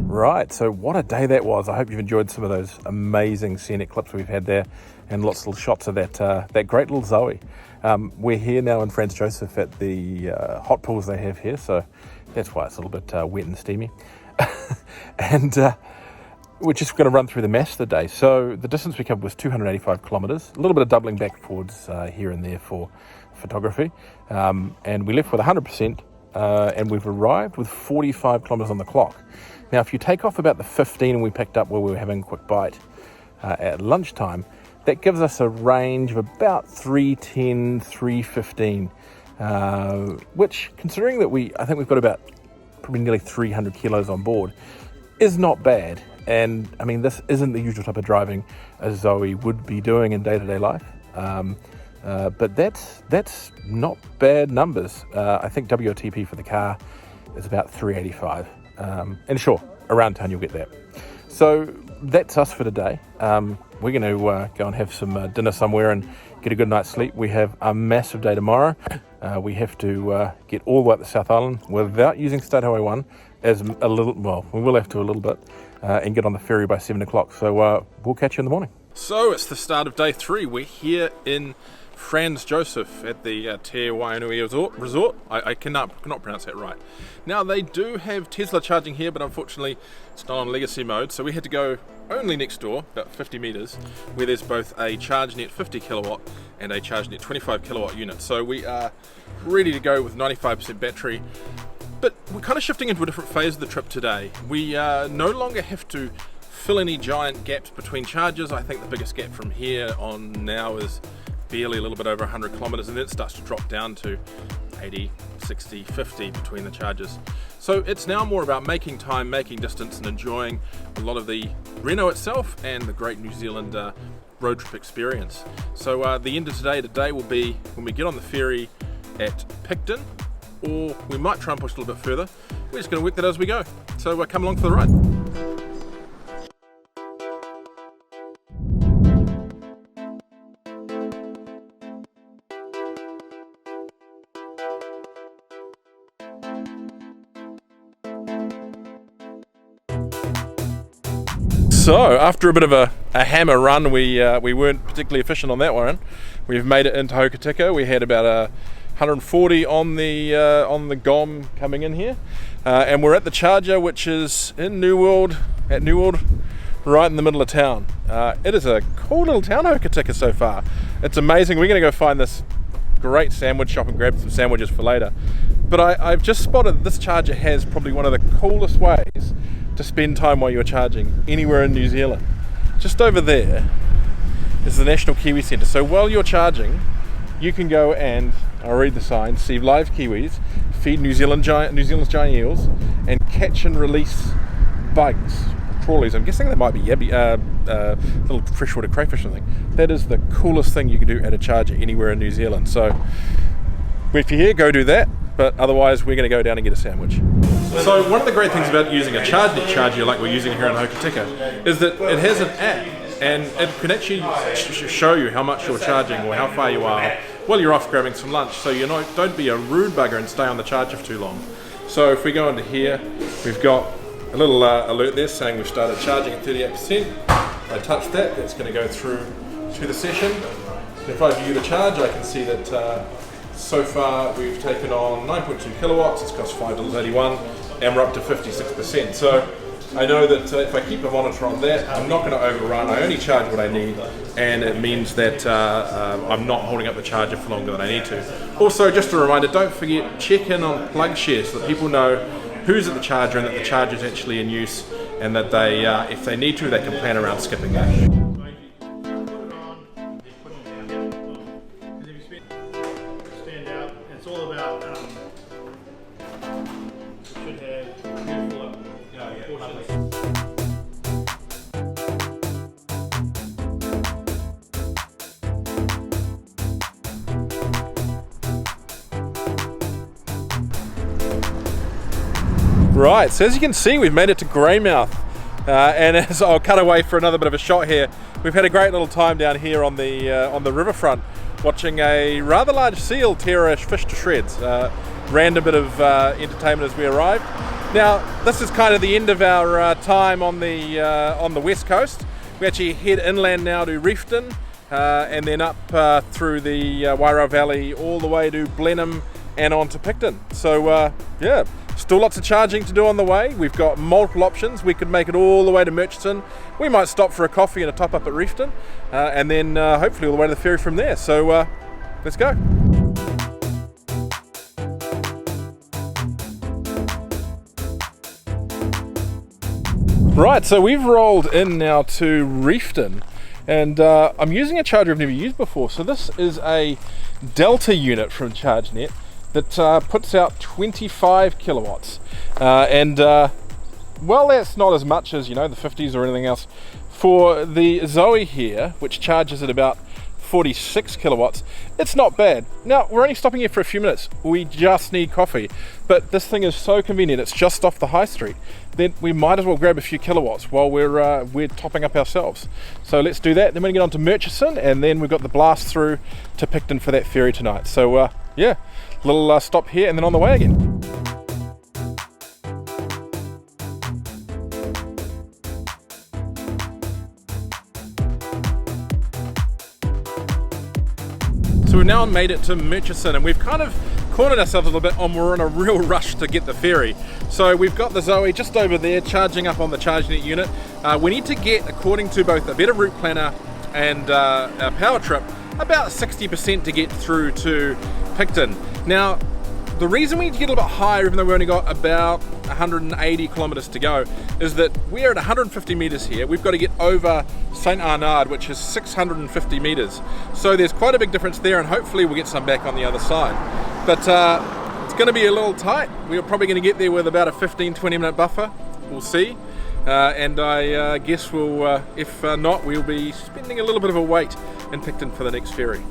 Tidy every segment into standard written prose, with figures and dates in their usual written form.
Right, so what a day that was. I hope you've enjoyed some of those amazing scenic clips we've had there and lots of little shots of that great little Zoe. We're here now in Franz Josef at the hot pools they have here, so that's why it's a little bit wet and steamy. And we're just going to run through the mass of the day. So the distance we covered was 285 kilometres, a little bit of doubling back forwards here and there for photography. And we left with 100%, and we've arrived with 45 kilometres on the clock. Now, if you take off about the 15 we picked up where we were having a quick bite at lunchtime, that gives us a range of about 310, 315, which, considering that I think we've got about probably nearly 300 kilos on board, is not bad. And I mean, this isn't the usual type of driving a Zoe would be doing in day-to-day life. But that's not bad numbers. I think WLTP for the car is about 385. And sure, around town you'll get that. So that's us for today. We're going to go and have some dinner somewhere and get a good night's sleep. We have a massive day tomorrow. We have to get all the way up the South Island without using State Highway 1 as a little, well, we will have to a little bit, and get on the ferry by 7 o'clock. So we'll catch you in the morning. So it's the start of day 3. We're here in Franz Josef at the Te Waianui Resort. I cannot pronounce that right. Now, they do have Tesla charging here, but unfortunately it's not on legacy mode, so we had to go only next door, about 50 metres, where there's both a ChargeNet 50 kilowatt and a ChargeNet 25 kilowatt unit. So we are ready to go with 95% battery, but we're kind of shifting into a different phase of the trip today. We no longer have to fill any giant gaps between charges. I think the biggest gap from here on now is barely a little bit over 100 kilometers, and then it starts to drop down to 80, 60, 50 between the charges. So it's now more about making time, making distance, and enjoying a lot of the Renault itself and the great New Zealand road trip experience. So the end of today will be when we get on the ferry at Picton, or we might try and push a little bit further. We're just going to work that as we go. So come along for the ride. So after a bit of a hammer run, we weren't particularly efficient on that one. We've made it into Hokitika. We had about 140 on the GOM coming in here, and we're at the charger, which is in New World, right in the middle of town. It is a cool little town, Hokitika, so far. It's amazing. We're going to go find this great sandwich shop and grab some sandwiches for later. But I've just spotted this charger has probably one of the coolest ways to spend time while you're charging anywhere in New Zealand. Just over there is the National Kiwi Centre. So while you're charging, you can go and, I'll read the sign, see live kiwis, feed New Zealand's giant eels, and catch and release bugs, trawlies. I'm guessing that might be little freshwater crayfish or something. That is the coolest thing you can do at a charger anywhere in New Zealand. So if you're here, go do that. But otherwise, we're going to go down and get a sandwich. So one of the great things about using a ChargeNet charger like we're using here in Hokitika is that it has an app, and it can actually show you how much you're charging or how far you are while you're off grabbing some lunch. So don't be a rude bugger and stay on the charger for too long. So if we go into here, we've got a a little alert there saying we've started charging at 38%. I touch that, that's going to go through to the session. So if I view the charge, I can see that so far we've taken on 9.2 kilowatts, it's cost $5.81, and we're up to 56%. So I know that if I keep a monitor on that, I'm not going to overrun. I only charge what I need, and it means that I'm not holding up the charger for longer than I need to. Also, just a reminder, don't forget, check in on plug shares so that people know who's at the charger and that the charger is actually in use, and that they, if they need to, they can plan around skipping that. Right, so as you can see, we've made it to Greymouth, and as I'll cut away for another bit of a shot here, we've had a great little time down here on the riverfront, watching a rather large seal tear a fish to shreds. Random bit of entertainment as we arrived. Now, this is kind of the end of our time on the west coast. We actually head inland now to Reefton, and then up through the Wairau Valley all the way to Blenheim and on to Picton. So yeah. Still lots of charging to do on the way. We've got multiple options. We could make it all the way to Murchison. We might stop for a coffee and a top up at Reefton, and then hopefully all the way to the ferry from there. So let's go. Right, so we've rolled in now to Reefton, and I'm using a charger I've never used before. So this is a Delta unit from ChargeNet that puts out 25 kilowatts, and well, that's not as much as, you know, the 50s or anything else. For the Zoe here, which charges at about 46 kilowatts, it's not bad. Now, we're only stopping here for a few minutes. We just need coffee, but this thing is so convenient. It's just off the high street. Then we might as well grab a few kilowatts while we're topping up ourselves. So let's do that. Then we're gonna get on to Murchison, and then we've got the blast through to Picton for that ferry tonight. So yeah, little stop here and then on the way again. So we've now made it to Murchison, and we've kind of cornered ourselves a little bit on we're in a real rush to get the ferry. So we've got the Zoe just over there charging up on the ChargeNet unit. We need to get, according to both a better route planner and our power trip, about 60% to get through to Picton. Now, the reason we need to get a little bit higher, even though we've only got about 180 kilometers to go, is that we're at 150 meters here. We've got to get over St. Arnold, which is 650 meters. So there's quite a big difference there, and hopefully we'll get some back on the other side. But it's going to be a little tight. We're probably going to get there with about a 15-20 minute buffer. We'll see. And I guess we'll, if not, we'll be spending a little bit of a wait in Picton for the next ferry.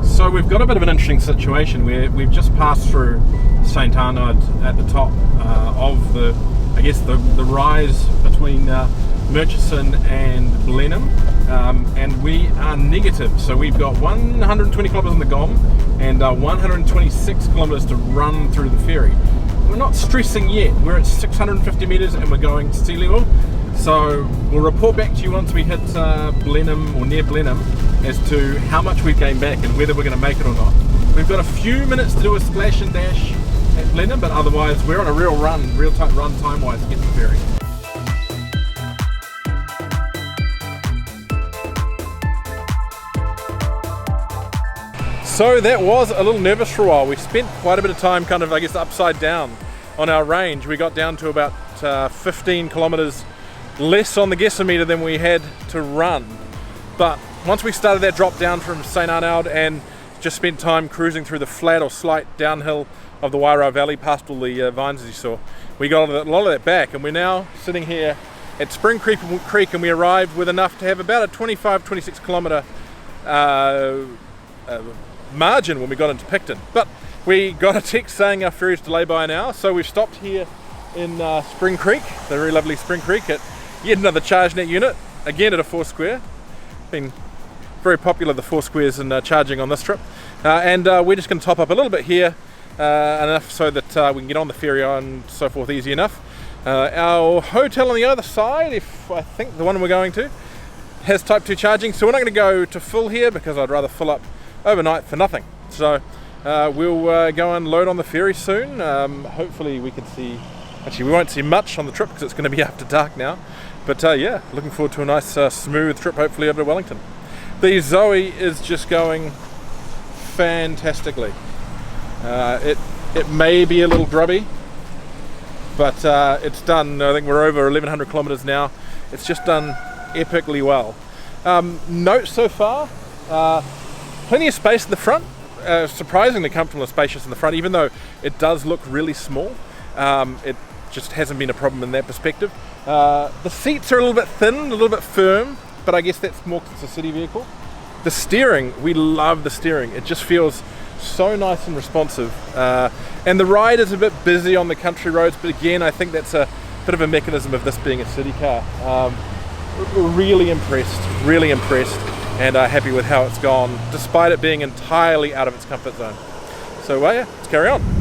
So we've got a bit of an interesting situation where we've just passed through St. Arnold at the top of the, I guess, the rise between Murchison and Blenheim, and we are negative. So we've got 120 kilometers on the GOM and 126 kilometers to run through the ferry. We're not stressing yet. We're at 650 meters and we're going to sea level. So we'll report back to you once we hit Blenheim or near Blenheim as to how much we've gained back and whether we're going to make it or not. We've got a few minutes to do a splash and dash at Blenheim, but otherwise we're on a real tight run time-wise to get to the ferry. So that was a little nervous for a while. We spent quite a bit of time kind of, I guess, upside down on our range. We got down to about 15 kilometers less on the guessometer than we had to run. But once we started that drop down from St Arnold and just spent time cruising through the flat or slight downhill of the Wairau Valley past all the vines as you saw, we got a lot of that back, and we're now sitting here at Spring Creek, and we arrived with enough to have about a 25-26 kilometre margin when we got into Picton. But we got a text saying our ferry's delayed by an hour, so we've stopped here in Spring Creek, the very lovely Spring Creek, at yet another ChargeNet unit, again at a 4 square. Been very popular, the 4 squares, and charging on this trip. And we're just going to top up a little bit here, enough so that we can get on the ferry and so forth easy enough. Our hotel on the other side, if I think the one we're going to, has Type 2 charging, so we're not going to go to full here because I'd rather fill up overnight for nothing. So we'll go and load on the ferry soon. Hopefully we can see, actually we won't see much on the trip because it's going to be after dark now, but yeah, looking forward to a nice smooth trip hopefully over to Wellington. The Zoe is just going fantastically. It may be a little grubby, but it's done. I think we're over 1,100 kilometres now. It's just done epically well. Note so far, plenty of space in the front, surprisingly comfortable and spacious in the front, even though it does look really small. It just hasn't been a problem in that perspective. The seats are a little bit thin, a little bit firm, but I guess that's more because it's a city vehicle. The steering, we love the steering. It just feels so nice and responsive. And the ride is a bit busy on the country roads, but again, I think that's a bit of a mechanism of this being a city car. Really impressed, and happy with how it's gone, despite it being entirely out of its comfort zone. So yeah, let's carry on.